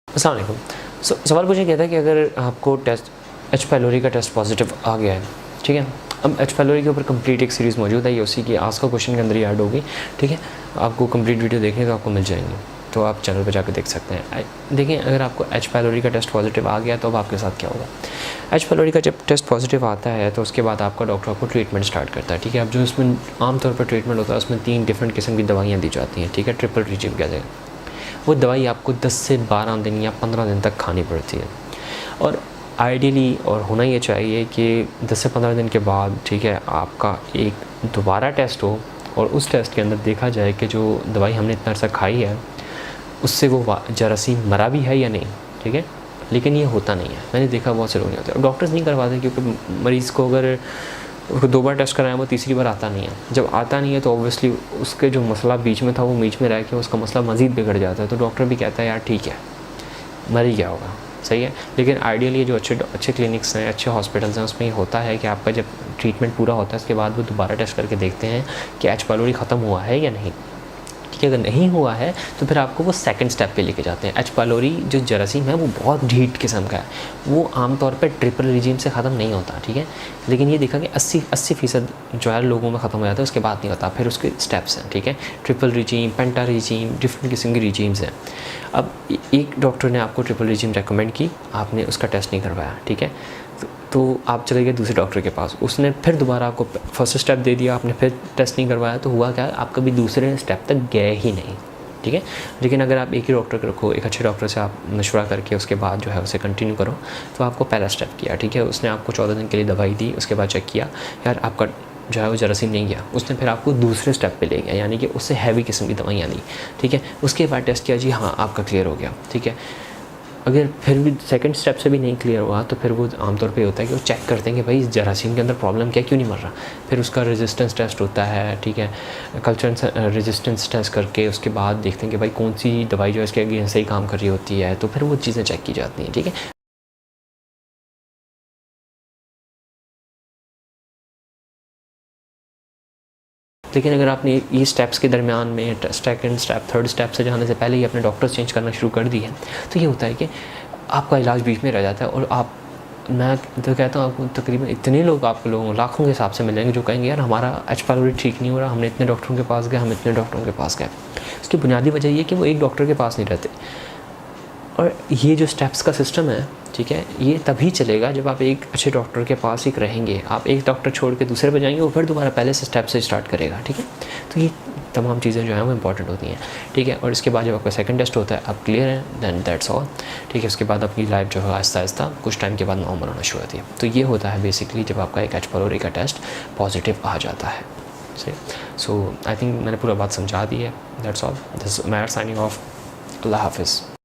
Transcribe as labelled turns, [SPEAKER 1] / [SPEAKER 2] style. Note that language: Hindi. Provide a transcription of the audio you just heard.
[SPEAKER 1] अस्सलाम वालेकुम। सवाल पूछा गया था कि अगर आपको टेस्ट एच पाइलोरी का टेस्ट पॉजिटिव आ गया है, ठीक है। अब एच पाइलोरी के ऊपर कंप्लीट एक सीरीज़ मौजूद है, ये उसी की आज का क्वेश्चन के अंदर ही ऐड होगी, ठीक है। आपको कंप्लीट वीडियो देखने तो आपको मिल जाएंगी, तो आप चैनल पर जाकर देख सकते हैं। देखें, अगर आपको एच पाइलोरी का टेस्ट पॉजिटिव आ गया तो अब आपके साथ क्या होगा। एच पाइलोरी का जब टेस्ट पॉजिटिव आता है तो उसके बाद आपका डॉक्टर आपको ट्रीटमेंट स्टार्ट करता है, ठीक है। अब जो इसमें आमतौर पर ट्रीटमेंट होता है उसमें 3 डिफरेंट किस्म की दवाइयाँ दी जाती हैं, ठीक है। ट्रिपल रिजिम कहते हैं। वो दवाई आपको 10 से 12 दिन या 15 दिन तक खानी पड़ती है, और आइडियली और होना ये चाहिए कि 10 से 15 दिन के बाद, ठीक है, आपका एक दोबारा टेस्ट हो और उस टेस्ट के अंदर देखा जाए कि जो दवाई हमने इतना अर्सा खाई है उससे वो जरासीम मरा भी है या नहीं, ठीक है। लेकिन ये होता नहीं है, मैंने देखा बहुत से लोग नहीं होते, और डॉक्टर्स नहीं करवाते क्योंकि मरीज़ को अगर उसको 2 बार टेस्ट कराया वो तीसरी बार आता नहीं है। जब आता नहीं है तो ऑब्वियसली उसके जो मसला बीच में था वो बीच में रह के उसका मसला मज़ीद बिगड़ जाता है, तो डॉक्टर भी कहता है यार ठीक है, मर ही गया होगा, सही है। लेकिन आइडियली जो अच्छे क्लिनिक्स हैं, अच्छे हॉस्पिटल्स हैं, उसमें ये होता है कि आपका जब ट्रीटमेंट पूरा होता है उसके बाद वो दोबारा टेस्ट करके देखते हैं कि एच पाइलोरी ख़त्म हुआ है या नहीं, ठीक है। अगर नहीं हुआ है तो फिर आपको वो सेकंड स्टेप पे लेके जाते हैं। एच पाइलोरी जो जरासीम है वो बहुत ढीठ किस्म का है, वो आमतौर पे ट्रिपल रिजीम से ख़त्म नहीं होता, ठीक है। लेकिन ये देखा कि 80% जो है लोगों में ख़त्म हो जाता है, उसके बाद नहीं होता। फिर उसके स्टेप्स हैं, ठीक है। ट्रिपल रिजीम, पेंटा रिजीम, डिफरेंट किस्म की रिजीम्स हैं। अब एक डॉक्टर ने आपको ट्रिपल रिजीम रेकमेंड की, आपने उसका टेस्ट नहीं करवाया, ठीक है, तो आप चले गए दूसरे डॉक्टर के पास, उसने फिर दोबारा आपको फर्स्ट स्टेप दे दिया, आपने फिर टेस्ट नहीं करवाया, तो हुआ क्या, आप कभी दूसरे स्टेप तक गए ही नहीं, ठीक है। लेकिन अगर आप एक ही डॉक्टर को रखो, एक अच्छे डॉक्टर से आप मशवरा करके उसके बाद जो है उसे कंटिन्यू करो, तो आपको पहला स्टेप किया, ठीक है। उसने आपको 14 दिन के लिए दवाई दी, उसके बाद चेक किया यार आपका जो है वो जरासीम नहीं गया, उसने फिर आपको दूसरे स्टेप पे ले गया, यानी कि उससे हैवी किस्म की दवाइयाँ दी, ठीक है। उसके बाद टेस्ट किया, जी हाँ आपका क्लियर हो गया, ठीक है। अगर फिर भी सेकंड स्टेप से भी नहीं क्लियर हुआ तो फिर वो आमतौर पे होता है कि वो चेक करते हैं कि भाई इस जरासीम के अंदर प्रॉब्लम क्या, क्यों नहीं मर रहा। फिर उसका रेजिस्टेंस टेस्ट होता है, ठीक है। कल्चर रेजिस्टेंस टेस्ट करके उसके बाद देखते हैं कि भाई कौन सी दवाई जो है इसके अगेंस्ट सही काम कर रही होती है, तो फिर वो चीज़ें चेक की जाती हैं, ठीक है। लेकिन अगर आपने ये स्टेप्स के दरमियान में सेकंड स्टेप, थर्ड स्टेप से जाने से पहले ही अपने डॉक्टर चेंज करना शुरू कर दी है, तो ये होता है कि आपका इलाज बीच में रह जाता है। और मैं तो कहता हूँ आपको तकरीबन इतने लोग आपको लोगों लाखों के हिसाब से मिलेंगे जो कहेंगे यार हमारा एच पाइलोरी ठीक नहीं हो रहा, हमने इतने डॉक्टरों के पास गए, हम इतने डॉक्टरों के पास गए। उसकी बुनियादी वजह ये कि वो एक डॉक्टर के पास नहीं रहते। और ये जो स्टेप्स का सिस्टम है, ठीक है, ये तभी चलेगा जब आप एक अच्छे डॉक्टर के पास ही रहेंगे। आप एक डॉक्टर छोड़ के दूसरे पे जाएंगे, वो फिर दोबारा पहले से स्टेप से स्टार्ट करेगा, ठीक है। तो ये तमाम चीज़ें जो हैं वो इंपॉर्टेंट होती हैं, ठीक है। और इसके बाद जब आपका सेकंड टेस्ट होता है, आप क्लियर हैं, देन दैट्स ऑल, ठीक है। उसके बाद अपनी लाइफ जो है आहिस्ता आहिस्ता कुछ टाइम के बाद नॉर्मल होना शुरू होती है। तो ये होता है बेसिकली जब आपका एक एच पाइलोरी का टेस्ट पॉजिटिव आ जाता है। सो आई थिंक मैंने पूरा बात समझा दी है। दैट्स ऑल, दिस मैर साइनिंग ऑफ। अल्लाह हाफिज़।